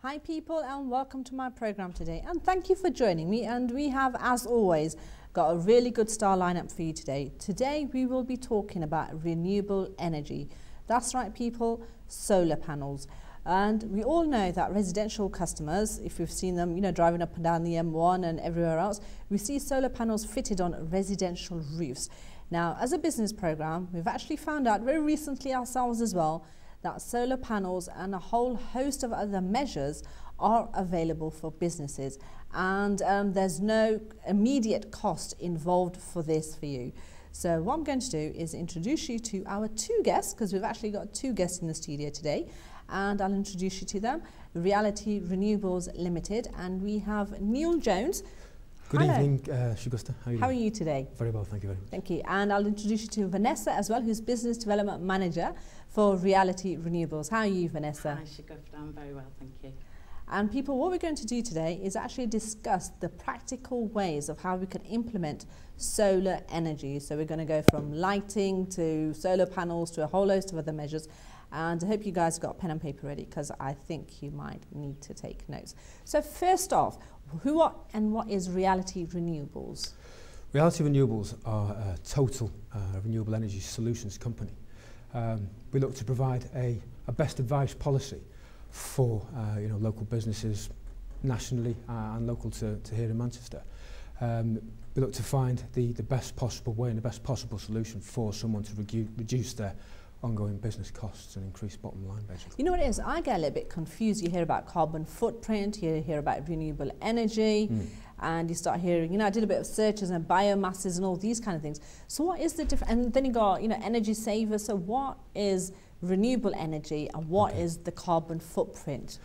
Hi people, and welcome to my program today, and thank you for joining me. And we have, as always, got a really good star lineup for you today. Today we will be talking about renewable energy. That's right people, solar panels. And we all know that residential customers, if we've seen them, driving up and down the M1 and everywhere else, we see solar panels fitted on residential roofs. Now, as a business program, we've actually found out very recently ourselves as well that solar panels and a whole host of other measures are available for businesses, and there's no immediate cost involved for this for you. So what I'm going to do is introduce you to our two guests, because we've actually got two guests in the studio today, and I'll introduce you to them. Reality Renewables Limited, and we have Neil Jones. Good evening, Shaghofta. How are you today? Very well, thank you very much. Thank you. And I'll introduce you to Vanessa as well, who's Business Development Manager for Reality Renewables. How are you, Vanessa? Hi, Shaghofta. I'm very well, thank you. And people, what we're going to do today is actually discuss the practical ways of how we can implement solar energy. So we're going to go from lighting to solar panels to a whole host of other measures. And I hope you guys got pen and paper ready, because I think you might need to take notes. So first off, who are and what is Reality Renewables? Reality Renewables are a total renewable energy solutions company. We look to provide a best advice policy for local businesses nationally and local to here in Manchester. We look to find the best possible way and the best possible solution for someone to reduce their ongoing business costs and increase bottom line, basically. You know what it is? I get a little bit confused. You hear about carbon footprint, you hear about renewable energy, and you start hearing, I did a bit of searches and biomasses and all these kind of things. So what is the difference? And then you got, energy savers. So what is renewable energy and what is the carbon footprint?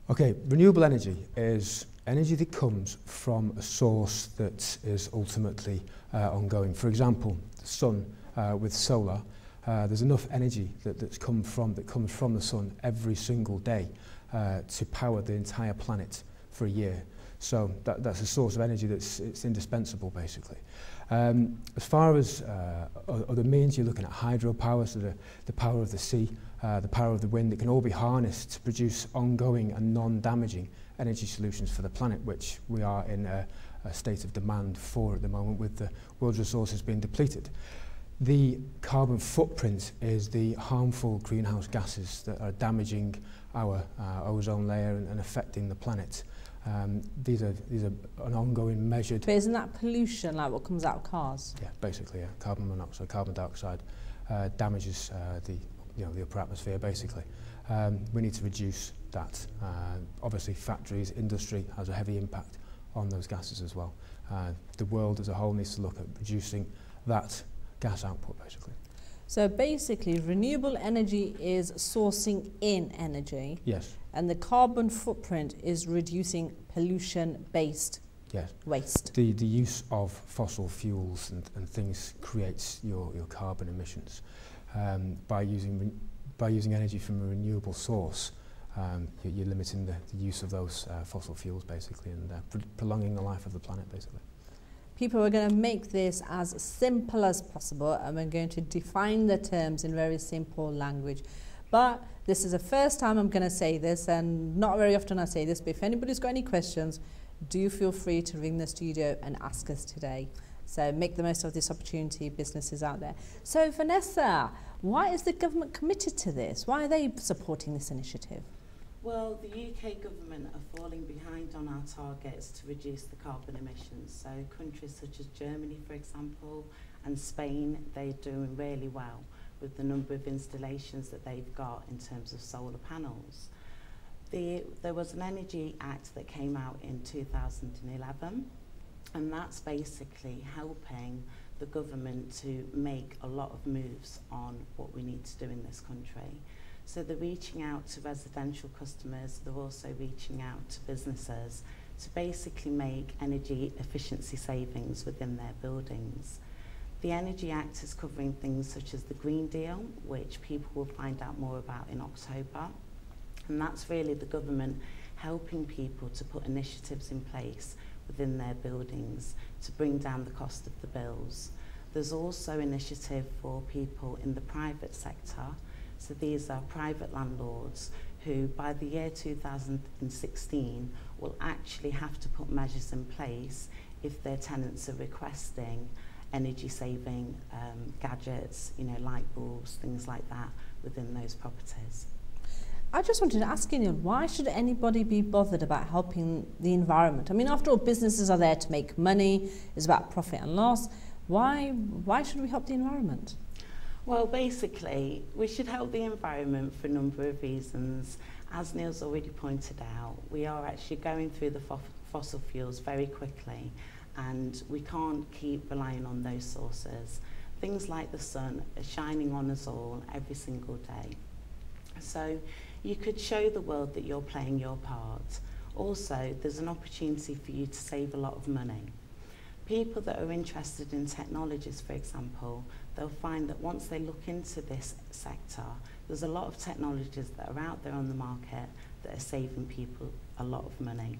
Okay, renewable energy is energy that comes from a source that is ultimately ongoing. For example, the sun with solar. There's enough energy that comes from the sun every single day to power the entire planet for a year. So that's a source of energy it's indispensable, basically. As far as other means, you're looking at hydropower, so the power of the sea, the power of the wind. It can all be harnessed to produce ongoing and non-damaging energy solutions for the planet, which we are in a state of demand for at the moment, with the world's resources being depleted. The carbon footprint is the harmful greenhouse gases that are damaging our ozone layer and affecting the planet. These are an ongoing measured. But isn't that pollution, like what comes out of cars? Yeah, basically, yeah. Carbon monoxide, carbon dioxide damages the upper atmosphere, basically. We need to reduce that. Obviously, factories, industry has a heavy impact on those gases as well. The world as a whole needs to look at reducing that gas output, basically. So basically, renewable energy is sourcing in energy. Yes. And the carbon footprint is reducing pollution-based waste. The use of fossil fuels and things creates your carbon emissions. By using energy from a renewable source, you're limiting the use of those fossil fuels, basically, and prolonging the life of the planet, basically. People are going to make this as simple as possible, and we're going to define the terms in very simple language. But this is the first time I'm going to say this, and not very often I say this, but if anybody's got any questions, do feel free to ring the studio and ask us today. So make the most of this opportunity, businesses out there. So Vanessa, why is the government committed to this? Why are they supporting this initiative? Well, the UK government are falling behind on our targets to reduce the carbon emissions. So countries such as Germany, for example, and Spain, they're doing really well with the number of installations that they've got in terms of solar panels. There was an Energy Act that came out in 2011, and that's basically helping the government to make a lot of moves on what we need to do in this country. So they're reaching out to residential customers, they're also reaching out to businesses to basically make energy efficiency savings within their buildings. The Energy Act is covering things such as the Green Deal, which people will find out more about in October. And that's really the government helping people to put initiatives in place within their buildings to bring down the cost of the bills. There's also initiative for people in the private sector. So these are private landlords who by the year 2016 will actually have to put measures in place if their tenants are requesting energy saving gadgets, you know, light bulbs, things like that within those properties. I just wanted to ask you, Neil, why should anybody be bothered about helping the environment? I mean, after all, businesses are there to make money, it's about profit and loss. Why should we help the environment? Well, basically, we should help the environment for a number of reasons. As Neil's already pointed out, we are actually going through the fossil fuels very quickly, and we can't keep relying on those sources. Things like the sun are shining on us all every single day. So you could show the world that you're playing your part. Also, there's an opportunity for you to save a lot of money. People that are interested in technologies, for example, they'll find that once they look into this sector, there's a lot of technologies that are out there on the market that are saving people a lot of money.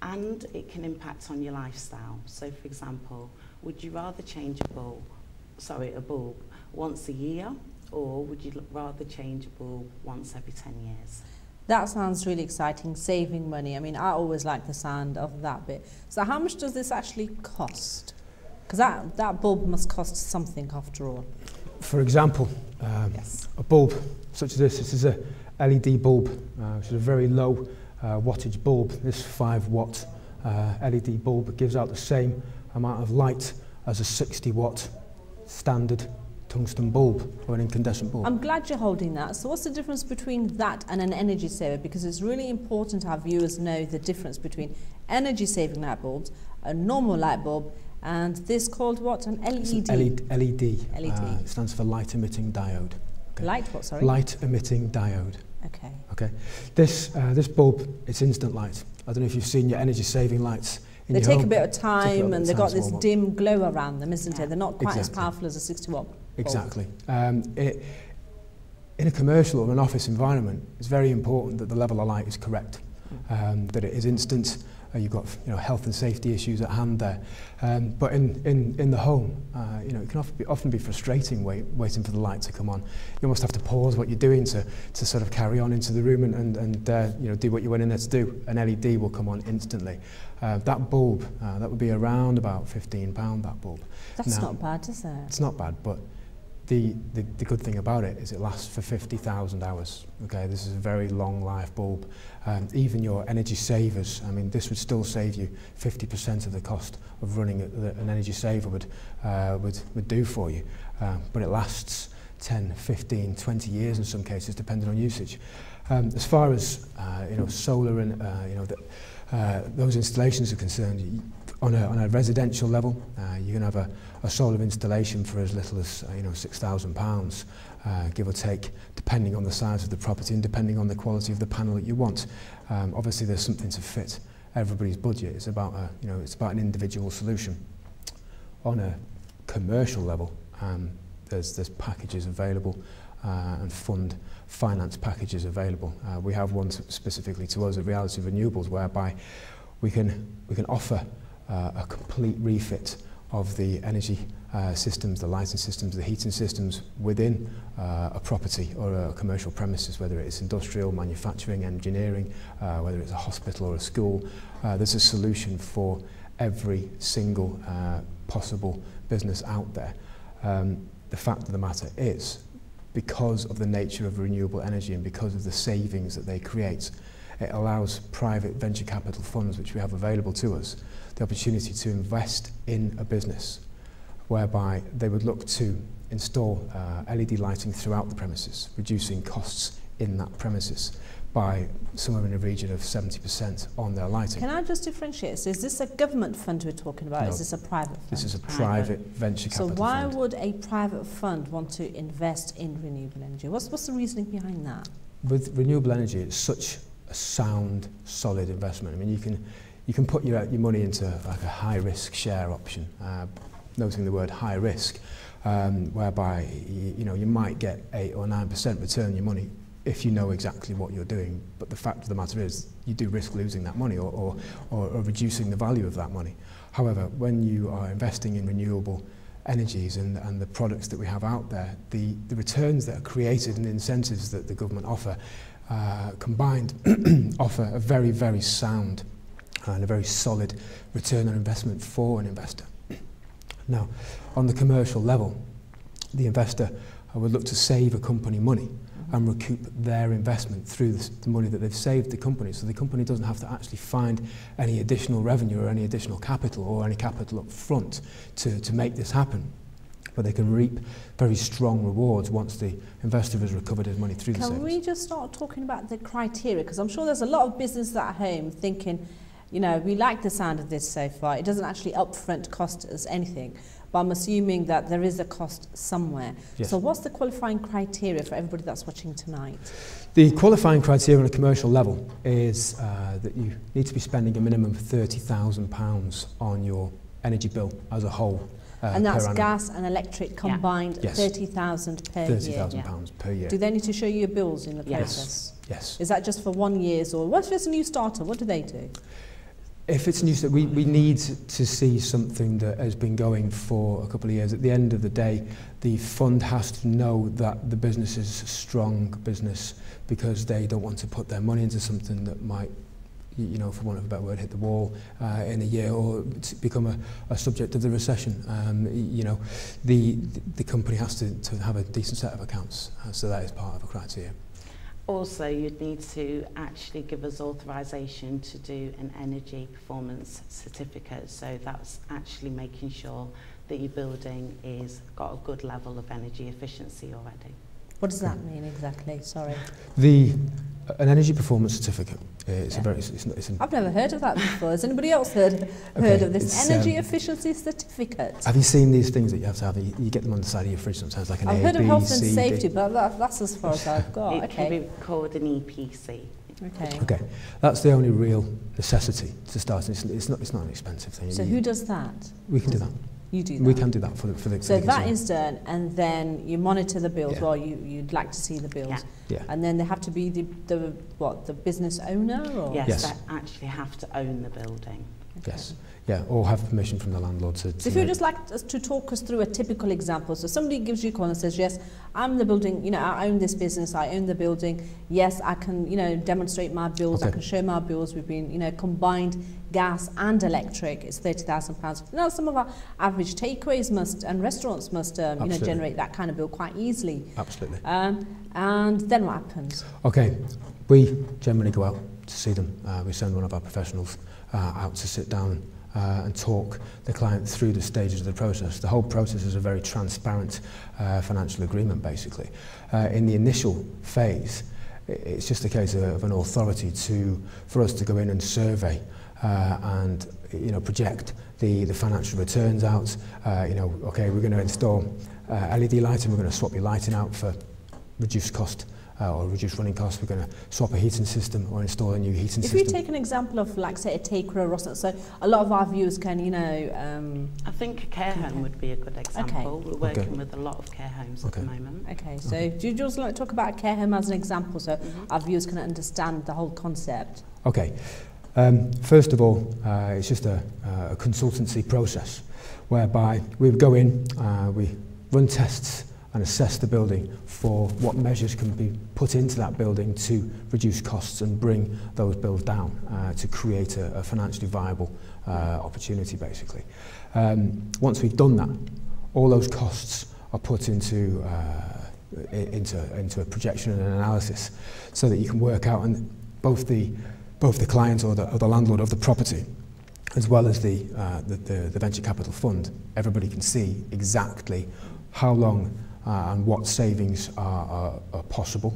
And it can impact on your lifestyle. So, for example, would you rather change a bulb once a year, or would you rather change a bulb once every 10 years? That sounds really exciting, saving money. I mean, I always like the sound of that bit. So how much does this actually cost? Because that bulb must cost something after all. For example, Yes. a bulb such as this is a LED bulb, which is a very low wattage bulb. This 5-watt LED bulb gives out the same amount of light as a 60-watt standard tungsten bulb or an incandescent bulb. I'm glad you're holding that. So what's the difference between that and an energy saver? Because it's really important to have viewers know the difference between energy saving light bulbs, a normal light bulb, and this called what? An LED? LED. LED. It stands for light emitting diode. Okay. Light what, sorry? Light emitting diode. Okay. Okay. This bulb, it's instant light. I don't know if you've seen your energy saving lights in They your take home. a bit of time and they've got this warm up. dim glow around them, isn't it? They're not quite as Exactly. powerful as a 60-watt bulb. Exactly. In a commercial or an office environment, it's very important that the level of light is correct, that it is instant. You've got health and safety issues at hand there. But in the home, it can often be frustrating waiting for the light to come on. You almost have to pause what you're doing to sort of carry on into the room and do what you went in there to do. An LED will come on instantly. That bulb, that would be around about £15, that bulb. That's Now, not bad, is it? It's not bad, but the good thing about it is it lasts for 50,000 hours. Okay, this is a very long life bulb. Even your energy savers, I mean, this would still save you 50% of the cost of running an energy saver would do for you. But it lasts 10, 15, 20 years in some cases, depending on usage. As far as solar and those installations are concerned, on a residential level, you can have a solar installation for as little as £6,000, give or take, depending on the size of the property and depending on the quality of the panel that you want. Obviously, there's something to fit everybody's budget. It's about an individual solution. On a commercial level, there's packages available and finance packages available. We have one specifically to us at Reality Renewables, whereby we can offer a complete refit of the energy systems, the lighting systems, the heating systems within a property or a commercial premises, whether it's industrial, manufacturing, engineering, whether it's a hospital or a school. There's a solution for every single possible business out there. The fact of the matter is, because of the nature of renewable energy and because of the savings that they create, it allows private venture capital funds, which we have available to us, the opportunity to invest in a business whereby they would look to install LED lighting throughout the premises, reducing costs in that premises by somewhere in the region of 70% on their lighting. Can I just differentiate? So is this a government fund we're talking about? No, Is this a private fund? This is a private venture capital fund. So why would a private fund want to invest in renewable energy? What's the reasoning behind that? With renewable energy, it's such a sound, solid investment. I mean, you can put your money into like a high-risk share option, noting the word high risk, whereby you might get 8 or 9% return on your money if you know exactly what you're doing. But the fact of the matter is, you do risk losing that money or reducing the value of that money. However, when you are investing in renewable energies and the products that we have out there, the returns that are created and the incentives that the government offer combined offer a very, very sound and a very solid return on investment for an investor. Now, on the commercial level, the investor would look to save a company money and recoup their investment through the money that they've saved the company. So the company doesn't have to actually find any additional revenue or any additional capital or any capital up front to make this happen. But they can reap very strong rewards once the investor has recovered his money through the savings. Can we just start talking about the criteria? Because I'm sure there's a lot of businesses at home thinking, you know, we like the sound of this so far. It doesn't actually upfront cost us anything. But I'm assuming that there is a cost somewhere. Yes. So what's the qualifying criteria for everybody that's watching tonight? The qualifying criteria on a commercial level is that you need to be spending a minimum of £30,000 on your energy bill as a whole. And that's per annum. gas and electric combined, Yes. £30,000 per year. £30,000 per year. Do they need to show you your bills in the process? Yes. Is that just for 1 year or what if it's a new starter? What do they do? If it's new, we need to see something that has been going for a couple of years. At the end of the day, the fund has to know that the business is a strong business because they don't want to put their money into something that might, you know, for want of a better word, hit the wall in a year or become a subject of the recession. You know, the company has to have a decent set of accounts, so that is part of a criteria. Also, you'd need to actually give us authorisation to do an energy performance certificate. So that's actually making sure that your building is got a good level of energy efficiency already. What does that mean exactly? Sorry. An energy performance certificate. It's a very. It's I've never heard of that before. Has anybody else heard of this energy efficiency certificate? Have you seen these things that you have to have? You get them on the side of your fridge sometimes, like an A, I've heard of B, health C, and safety, D. but that's as far as I've got. It can be called an EPC. Okay. That's the only real necessity to start. It's not an expensive thing. So who does that? We can do that. You do that? We can do that for the So for the that is done, and then you monitor the bills. Yeah. Well, you'd like to see the bills. Yeah. And then they have to be the business owner, or Yes, they actually have to own the building. Okay. Yes. Yeah, or have permission from the landlord to So if you'd just like us to talk us through a typical example. So somebody gives you a call and says, yes, I'm the building, you know, I own this business, I own the building. Yes, I can, you know, demonstrate my bills, I can show my bills. We've been, you know, combined gas and electric, it's £30,000. Now, some of our average takeaways must, and restaurants must, you know, generate that kind of bill quite easily. Absolutely. And then what happens? Okay, we generally go out to see them. We send one of our professionals out to sit down and talk the client through the stages of the process. The whole process is a very transparent financial agreement, basically. In the initial phase, it's just a case of an authority for us to go in and survey and, you know, project the financial returns out. You know, okay, we're going to install LED lighting, we're going to swap your lighting out for reduced cost. Or reduce running costs, we're going to swap a heating system or install a new heating system. If we take an example of, like, say, a takeaway or something, so a lot of our viewers can, you know... I think a care home would be a good example. We're working with a lot of care homes at the moment. Okay, so do you just like to talk about a care home as an example so our viewers can understand the whole concept? Okay. First of all, it's just a consultancy process whereby we go in, we run tests and assess the building for what measures can be put into that building to reduce costs and bring those bills down to create a financially viable opportunity, basically. Once we've done that, all those costs are put into a projection and an analysis so that you can work out, and both the client or the landlord of the property as well as the venture capital fund, everybody can see exactly how long and what savings are possible,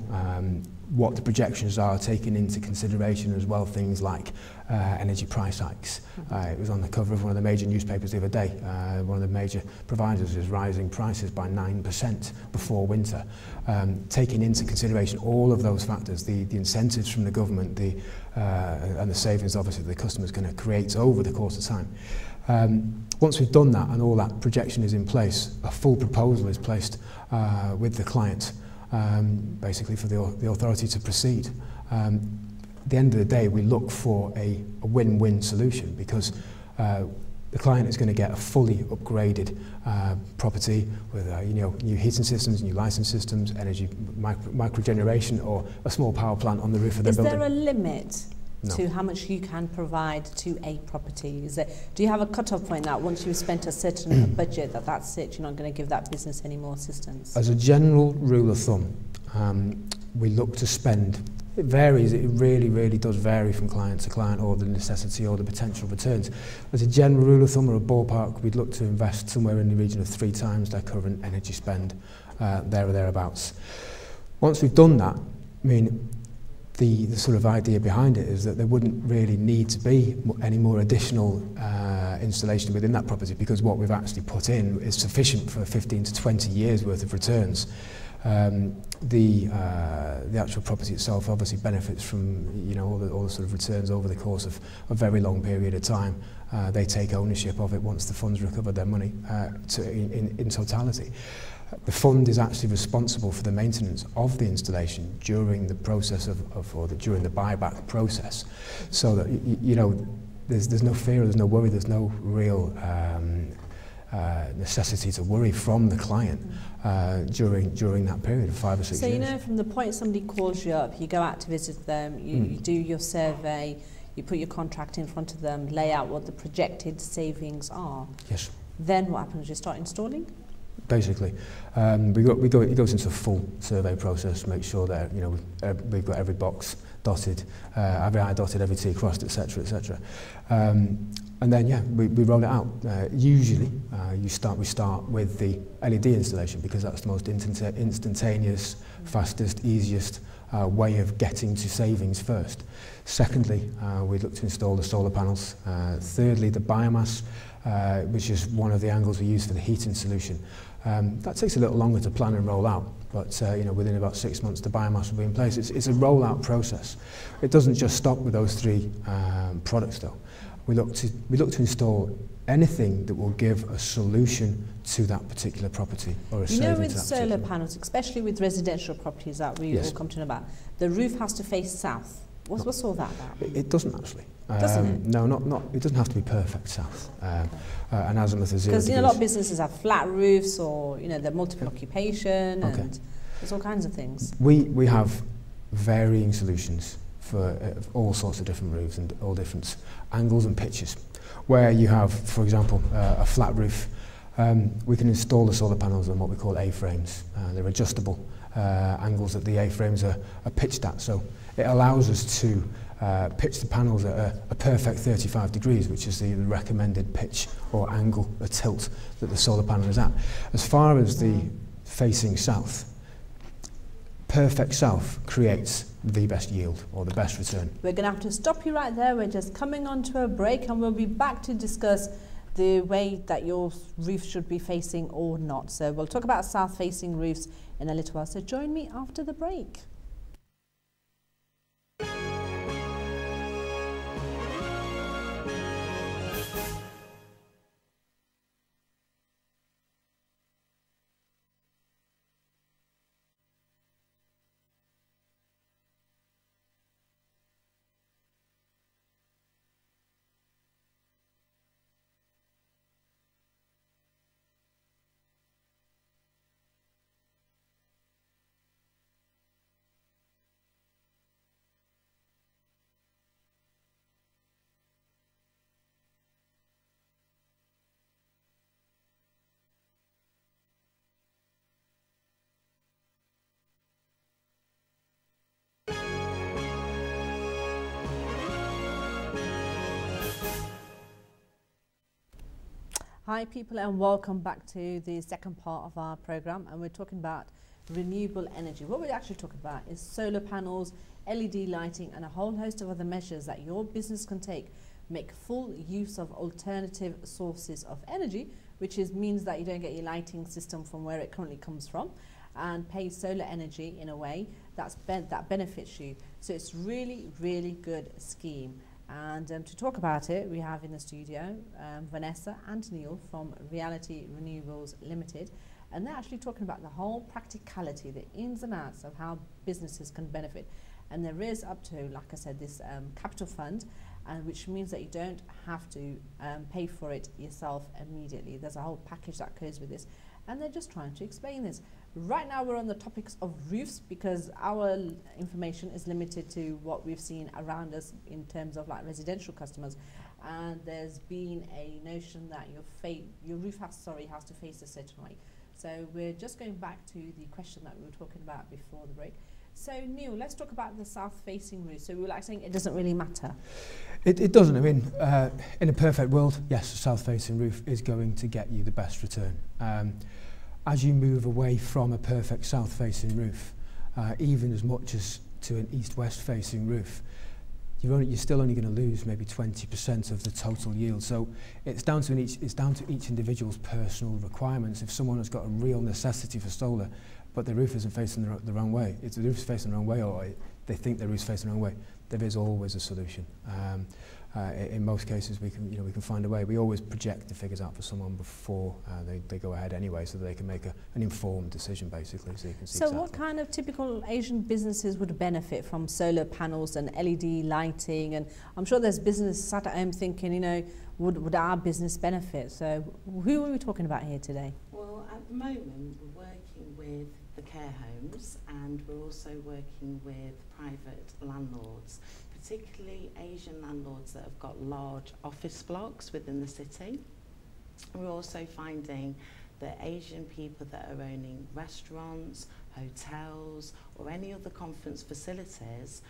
what the projections are taken into consideration as well, things like energy price hikes. It was on the cover of one of the major newspapers the other day. One of the major providers is rising prices by 9% before winter. Taking into consideration all of those factors, the incentives from the government, and the savings obviously the customer is going to create over the course of time. Once we've done that and all that projection is in place, a full proposal is placed with the client, basically for the authority to proceed. At the end of the day, we look for a win-win solution because the client is going to get a fully upgraded property with new heating systems, new lighting systems, energy microgeneration, or a small power plant on the roof of their building. Is there a limit No. to how much you can provide to a property? Do you have a cut-off point that once you've spent a certain budget, that's it, you're not going to give that business any more assistance? As a general rule of thumb, we look to spend. It varies, it really does vary from client to client, or the necessity or the potential returns. As a general rule of thumb or a ballpark, we'd look to invest somewhere in the region of 3 times their current energy spend, there or thereabouts. Once we've done that, I mean, the sort of idea behind it is that there wouldn't really need to be any more additional installation within that property, because what we've actually put in is sufficient for 15 to 20 years worth of returns. The actual property itself obviously benefits from all the sort of returns over the course of a very long period of time. They take ownership of it once the funds recover their money in totality. The fund is actually responsible for the maintenance of the installation during the process during the buyback process, so that there's no fear, there's no worry, there's no real necessity to worry from the client during that period of 5 or 6 years. So from the point somebody calls you up, you go out to visit them, you do your survey, you put your contract in front of them, lay out what the projected savings are. Yes. Then what happens? You start installing? Basically, it goes into a full survey process, make sure that we've got every box dotted, every I dotted, every T crossed, etc., etc. And then we roll it out. Usually, we start with the LED installation, because that's the most instantaneous, fastest, easiest way of getting to savings first. Secondly, we look to install the solar panels. Thirdly, the biomass, which is one of the angles we use for the heating solution. That takes a little longer to plan and roll out, but within about 6 months the biomass will be in place. It's a rollout process. It doesn't just stop with those 3 products though. We look to install anything that will give a solution to that particular property, or a saving to that with solar panels, especially with residential properties that we all come to know about, the roof has to face south. What's all that about? It doesn't actually. Doesn't it? No, not. It doesn't have to be perfect south. An azimuth of 0 degrees. Because a lot of businesses have flat roofs, or they're multiple occupation, and there's all kinds of things. We have varying solutions for all sorts of different roofs and all different angles and pitches. Where you have, for example, a flat roof, we can install the solar panels on what we call A-frames. They're adjustable angles that the A-frames are pitched at. So it allows us to pitch the panels at a perfect 35 degrees, which is the recommended pitch or angle, a tilt that the solar panel is at. As far as the facing south, perfect south creates the best yield or the best return. We're going to have to stop you right there. We're just coming on to a break, and we'll be back to discuss the way that your roof should be facing or not. So we'll talk about south-facing roofs in a little while. So join me after the break. Hi people, and welcome back to the second part of our program, and we're talking about renewable energy. What we're actually talking about is solar panels, LED lighting, and a whole host of other measures that your business can take. Make full use of alternative sources of energy, which means that you don't get your lighting system from where it currently comes from, and pay solar energy in a way that benefits you. So it's really good scheme. And to talk about it, we have in the studio Vanessa and Neil from Reality Renewables Limited, and they're actually talking about the whole practicality, the ins and outs of how businesses can benefit. And there is up to, like I said, this capital fund, and which means that you don't have to pay for it yourself immediately. There's a whole package that goes with this, and they're just trying to explain this. Right now we're on the topics of roofs because our information is limited to what we've seen around us in terms of like residential customers, and there's been a notion that your roof has to face a certain way. So we're just going back to the question that we were talking about before the break. So Neil, let's talk about the south-facing roof. So we were like saying it doesn't really matter. It doesn't. I mean, in a perfect world, yes, a south-facing roof is going to get you the best return. As you move away from a perfect south-facing roof, even as much as to an east-west facing roof, you're still only going to lose maybe 20% of the total yield. So it's down to each individual's personal requirements. If someone has got a real necessity for solar, but the roof isn't facing the wrong way, if the roof's facing the wrong way, or they think the roof's facing the wrong way, there is always a solution. In most cases, we can find a way. We always project the figures out for someone before they go ahead anyway, so that they can make an informed decision, basically. So you can see. So exactly. What kind of typical Asian businesses would benefit from solar panels and LED lighting? And I'm sure there's businesses sat at home thinking, would our business benefit? So who are we talking about here today? Well, at the moment, we're working with the care homes, and we're also working with private landlords, particularly Asian landlords that have got large office blocks within the city. We're also finding that Asian people that are owning restaurants, hotels, or any other conference facilities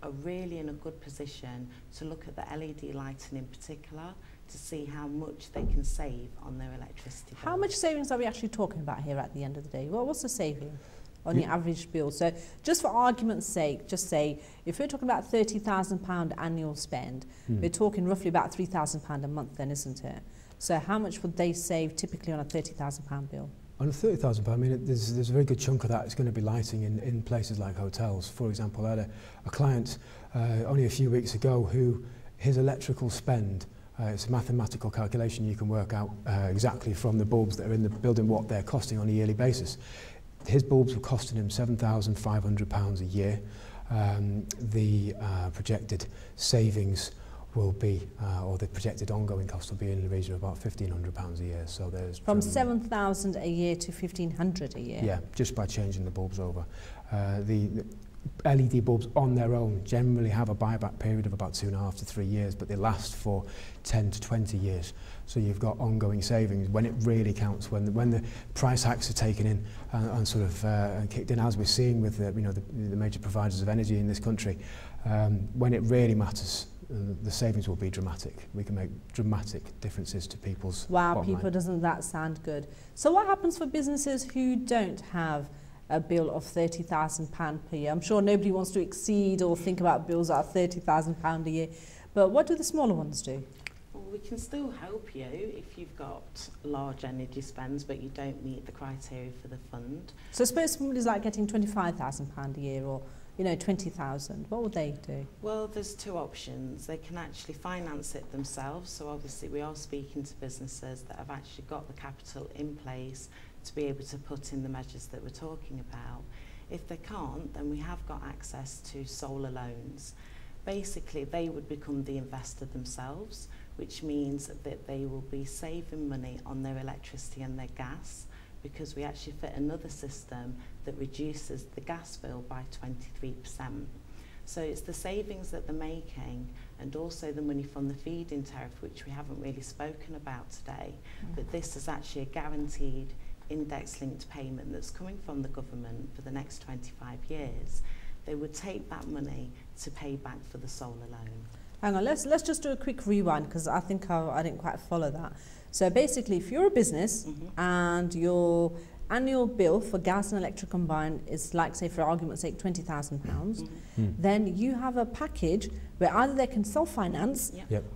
are really in a good position to look at the LED lighting in particular to see how much they can save on their electricity bill. How much savings are we actually talking about here at the end of the day? Well, what's the saving on your average bill? So just for argument's sake, just say if we're talking about £30,000 annual spend, we're talking roughly about £3,000 a month then, isn't it? So how much would they save typically on a £30,000 bill? On a £30,000, I mean, there's a very good chunk of that is going to be lighting in places like hotels. For example, I had a client only a few weeks ago who his electrical spend, it's a mathematical calculation, you can work out exactly from the bulbs that are in the building what they're costing on a yearly basis. His bulbs were costing him £7,500 a year. The projected savings will be, or the projected ongoing cost will be in the region of about £1,500 a year. So there's from £7,000 a year to £1,500 a year. Yeah, just by changing the bulbs over. The LED bulbs on their own generally have a buyback period of about 2.5 to 3 years, but they last for 10 to 20 years. So you've got ongoing savings when it really counts, when the price hikes are taken in and sort of kicked in, as we're seeing with the major providers of energy in this country. When it really matters, the savings will be dramatic. We can make dramatic differences to people's bottom line. Doesn't that sound good? So what happens for businesses who don't have a bill of £30,000 per year? I'm sure nobody wants to exceed or think about bills that are £30,000 a year, but what do the smaller ones do? Well, we can still help you if you've got large energy spends but you don't meet the criteria for the fund. So suppose somebody's like getting £25,000 a year or £20,000, what would they do? Well, there's two options. They can actually finance it themselves, so obviously we are speaking to businesses that have actually got the capital in place to be able to put in the measures that we're talking about. If they can't, then we have got access to solar loans. Basically, they would become the investor themselves, which means that they will be saving money on their electricity and their gas, because we actually fit another system that reduces the gas bill by 23%. So it's the savings that they're making and also the money from the feed-in tariff, which we haven't really spoken about today, but this is actually a guaranteed index-linked payment that's coming from the government for the next 25 years. They would take that money to pay back for the solar loan. Hang on, let's just do a quick rewind because I think I didn't quite follow that. So basically, if you're a business and your annual bill for gas and electric combined is, like, say, for argument's sake, £20,000, then you have a package where either they can self-finance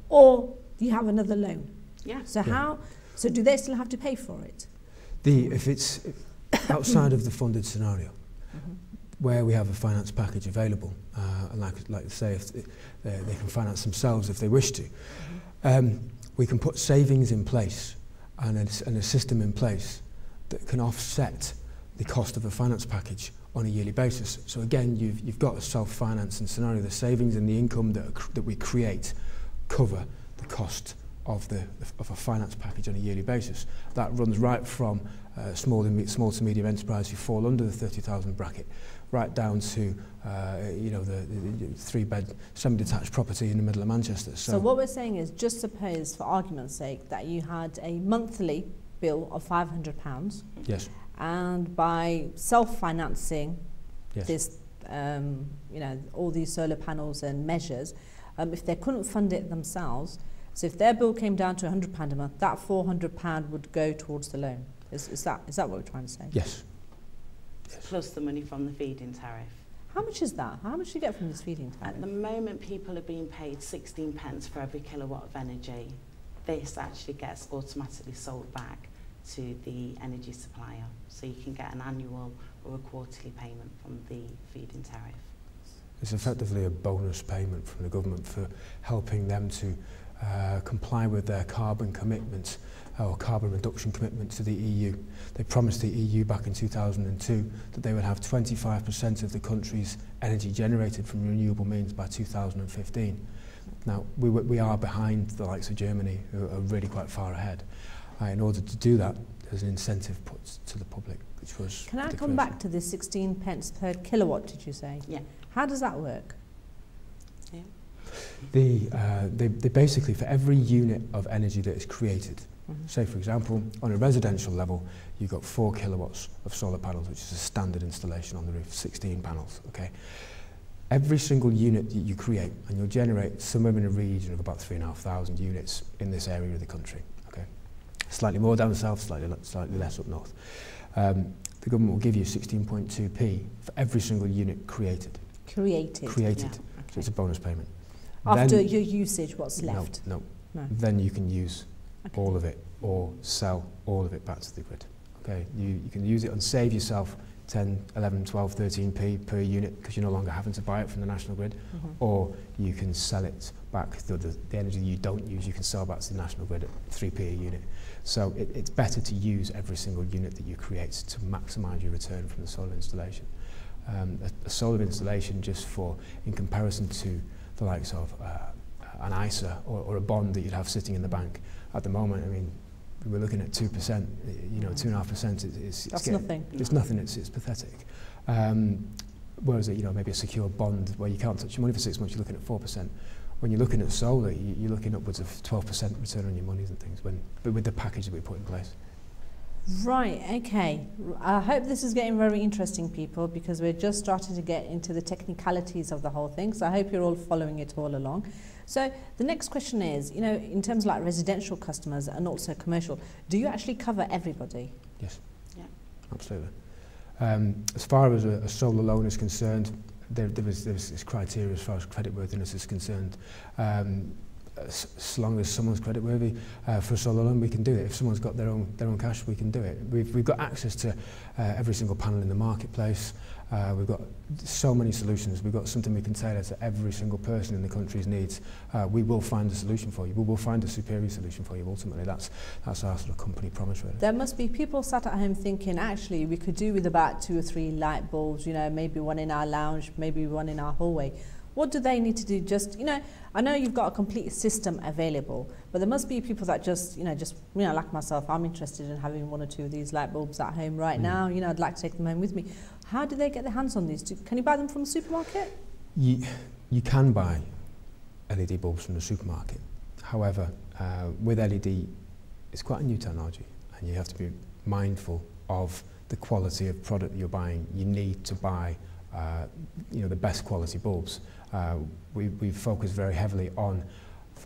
or you have another loan. So do they still have to pay for it? If it's outside of the funded scenario, where we have a finance package available, and like to say, if they can finance themselves if they wish to, we can put savings in place and a system in place that can offset the cost of a finance package on a yearly basis. So again, you've got a self-financing scenario. The savings and the income that we create cover the cost of a finance package on a yearly basis. That runs right from small to medium enterprise who fall under the 30,000 bracket, right down to the 3-bed semi-detached property in the middle of Manchester. So what we're saying is, just suppose, for argument's sake, that you had a monthly bill of £500. Yes. And by self-financing Yes. this, all these solar panels and measures, if they couldn't fund it themselves, so if their bill came down to £100 a month, that £400 would go towards the loan. Is that what we're trying to say? Yes. Yes. Plus the money from the feed-in tariff. How much is that? How much do you get from this feed-in tariff? At the moment, people are being paid 16 pence for every kilowatt of energy. This actually gets automatically sold back to the energy supplier. So you can get an annual or a quarterly payment from the feed-in tariff. It's effectively a bonus payment from the government for helping them to comply with their carbon commitments or carbon reduction commitment to the EU. They promised the EU back in 2002 that they would have 25% of the country's energy generated from renewable means by 2015. Now, we are behind the likes of Germany, who are really quite far ahead. In order to do that, there's an incentive put to the public, which was... Can I come back to this 16 pence per kilowatt, did you say? Yeah. How does that work? Yeah. They basically, for every unit of energy that is created, say for example, on a residential level, you've got 4 kilowatts of solar panels, which is a standard installation on the roof, 16 panels, okay? Every single unit that you create, and you'll generate somewhere in a region of about 3,500 units in this area of the country, okay? Slightly more down south, slightly less up north. The government will give you 16.2p for every single unit created. Created. Created. Yeah. Okay. So it's a bonus payment. After then, your usage, what's left? No. No. Then you can use all of it or sell all of it back to the grid. Okay, you can use it and save yourself 10, 11, 12, 13p per unit because you're no longer having to buy it from the national grid, or you can sell it back, the energy you don't use, you can sell back to the national grid at 3p a unit. So it's better to use every single unit that you create to maximise your return from the solar installation. A solar installation, just in comparison to the likes of an ISA or a bond that you'd have sitting in the bank, at the moment, I mean, we're looking at 2%, 2.5%. That's nothing. It's nothing, it's pathetic. Whereas, maybe a secure bond where you can't touch your money for 6 months, you're looking at 4%. When you're looking at solar, you're looking upwards of 12% return on your monies and things, but with the package that we put in place. Right, okay. I hope this is getting very interesting, people, because we're just starting to get into the technicalities of the whole thing. So I hope you're all following it all along. So the next question is, in terms of like residential customers and also commercial, do you actually cover everybody? Yes. Yeah. Absolutely. As far as a solar loan is concerned, there's this criteria as far as creditworthiness is concerned. As long as someone's creditworthy for a solar loan, we can do it. If someone's got their own cash, we can do it. We've got access to every single panel in the marketplace. We've got so many solutions. We've got something we can tailor to every single person in the country's needs. We will find a solution for you. We will find a superior solution for you. Ultimately, that's our sort of company promise, really. There must be people sat at home thinking, actually, we could do with about 2 or 3 light bulbs. Maybe one in our lounge, maybe one in our hallway. What do they need to do? Just, I know you've got a complete system available, but there must be people that just like myself, I'm interested in having 1 or 2 of these light bulbs at home right now. I'd like to take them home with me. How do they get their hands on these? Can you buy them from the supermarket? You can buy LED bulbs from the supermarket. However, with LED, it's quite a new technology, and you have to be mindful of the quality of product that you're buying. You need to buy the best quality bulbs. We've focused very heavily on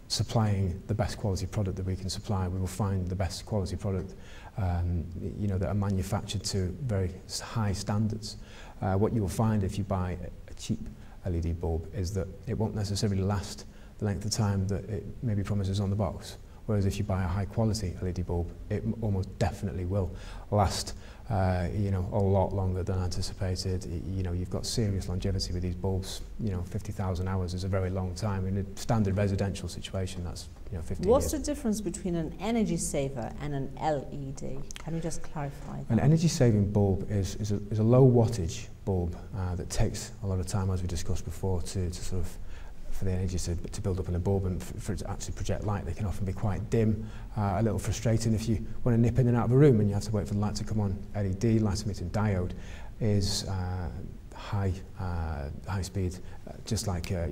supplying the best quality product that we can supply. We will find the best quality product that are manufactured to very high standards. What you will find if you buy a cheap LED bulb is that it won't necessarily last the length of time that it maybe promises on the box. Whereas if you buy a high quality LED bulb, it almost definitely will last you know, a lot longer than anticipated. You know, you've got serious longevity with these bulbs. You know, 50,000 hours is a very long time. In a standard residential situation, that's, you know, 50 years. What's the difference between an energy saver and an LED? Can you just clarify that? An energy saving bulb is a low wattage bulb that takes a lot of time, as we discussed before, to sort of, for the energy to build up in a bulb and for it to actually project light. They can often be quite dim, a little frustrating if you want to nip in and out of a room and you have to wait for the light to come on. LED, light emitting diode, is high speed, just like your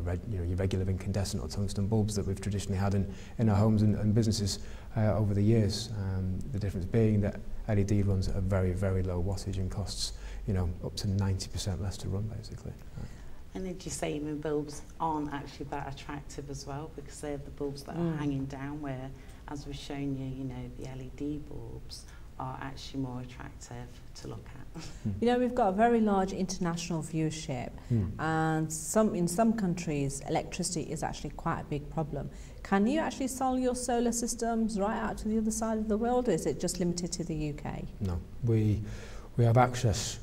regular incandescent or tungsten bulbs that we've traditionally had in our homes and businesses over the years. The difference being that LED runs at a very, very low wattage and costs, you know, up to 90% less to run, basically. Energy saving bulbs aren't actually that attractive as well, because they're the bulbs that are hanging down, where, as we've shown you, you know, the LED bulbs are actually more attractive to look at. You know, we've got a very large international viewership, and in some countries electricity is actually quite a big problem. Can you actually sell your solar systems right out to the other side of the world, or is it just limited to the UK? No, we have access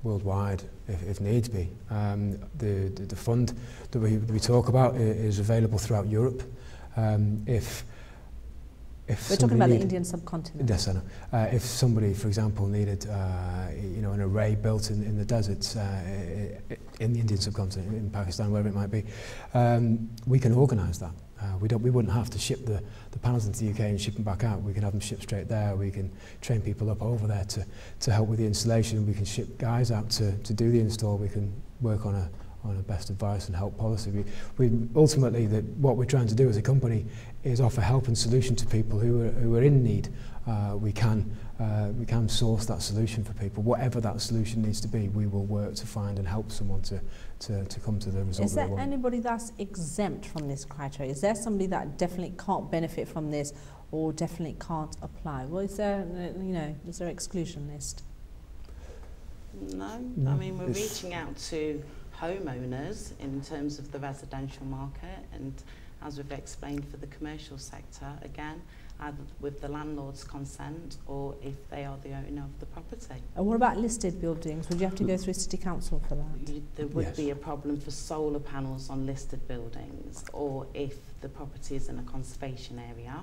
worldwide if needs be. The fund that we talk about is available throughout Europe. If we're talking about the Indian subcontinent. Yes, I know. If somebody, for example, needed you know, an array built in the deserts in the Indian subcontinent, in Pakistan, wherever it might be, we can organise that. We wouldn't have to ship the panels into the UK and ship them back out. We can have them shipped straight there. We can train people up over there to help with the installation. We can ship guys out to do the install. We can work on a best advice and help policy. We ultimately, what we're trying to do as a company is offer help and solution to people who are in need. We can source that solution for people. Whatever that solution needs to be, we will work to find and help someone to come to the result. Is there anybody that's exempt from this criteria? Is there somebody that definitely can't benefit from this or definitely can't apply? Well, is there, you know, is there an exclusion list? No, I mean, we're reaching out to homeowners in terms of the residential market, and as we've explained for the commercial sector, again, either with the landlord's consent or if they are the owner of the property. And what about listed buildings? Would you have to go through City Council for that? There would be a problem for solar panels on listed buildings, or if the property is in a conservation area.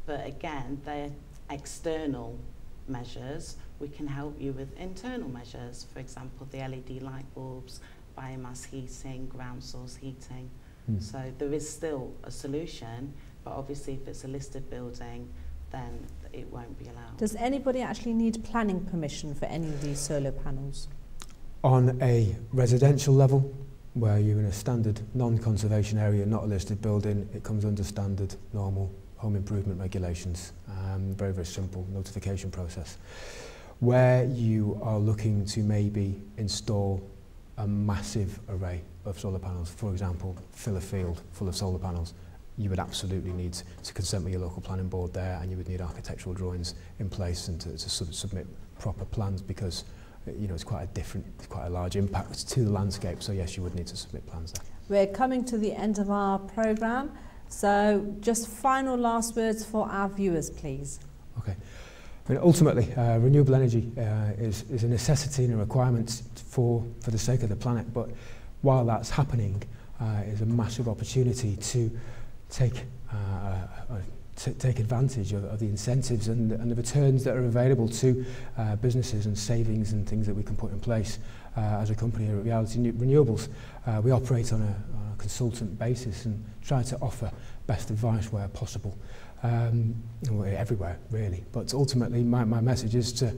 But again, they're external measures. We can help you with internal measures, for example, the LED light bulbs, biomass heating, ground source heating. So there is still a solution, but obviously if it's a listed building, then it won't be allowed. Does anybody actually need planning permission for any of these solar panels? On a residential level, where you're in a standard non-conservation area, not a listed building, it comes under standard, normal home improvement regulations. Very, very simple notification process. Where you are looking to maybe install a massive array of solar panels, for example, fill a field full of solar panels, you would absolutely need to consent with your local planning board there, and you would need architectural drawings in place and to submit proper plans, because you know, it's quite a large impact to the landscape. So yes, you would need to submit plans there. We're coming to the end of our programme, so just final last words for our viewers, please. Okay. I mean, ultimately, renewable energy is a necessity and a requirement for the sake of the planet. But while that's happening, is a massive opportunity to take advantage of the incentives and the returns that are available to businesses, and savings and things that we can put in place as a company here at Reality Renewables. We operate on a consultant basis and try to offer best advice where possible. Everywhere really, but ultimately my message is to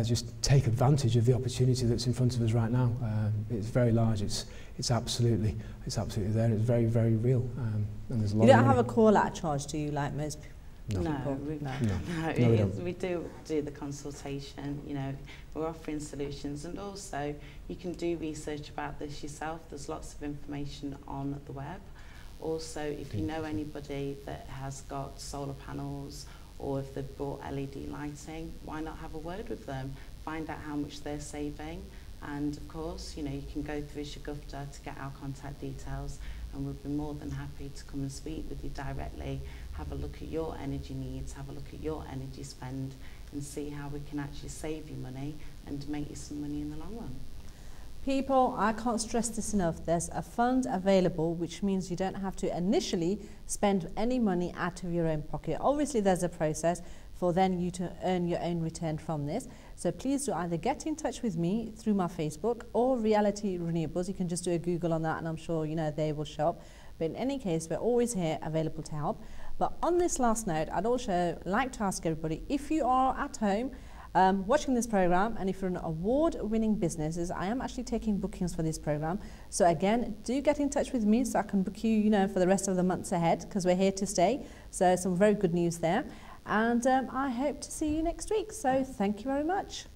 just take advantage of the opportunity that's in front of us right now. It's very large, it's absolutely there, and it's very, very real, and there's a lot. You don't have a call out charge, do you, like most people? No, we do the consultation. You know, we're offering solutions, and also you can do research about this yourself. There's lots of information on the web. Also, if you know anybody that has got solar panels, or if they've bought LED lighting, why not have a word with them, find out how much they're saving, and of course, you know, you can go through Shaghofta to get our contact details, and we'll be more than happy to come and speak with you directly have a look at your energy needs, have a look at your energy spend, and see how we can actually save you money and make you some money in the long run. People, I can't stress this enough, there's a fund available, which means you don't have to initially spend any money out of your own pocket. Obviously there's a process for then you to earn your own return from this. So please do either get in touch with me through my Facebook or Reality Renewables. You can just do a Google on that and I'm sure they will show up. But in any case, we're always here available to help. But on this last note, I'd also like to ask everybody, if you are at home watching this program, and if you're an award-winning businesses, I am actually taking bookings for this program. So again, do get in touch with me so I can book you, for the rest of the months ahead, because we're here to stay. So some very good news there. And I hope to see you next week. So thank you very much.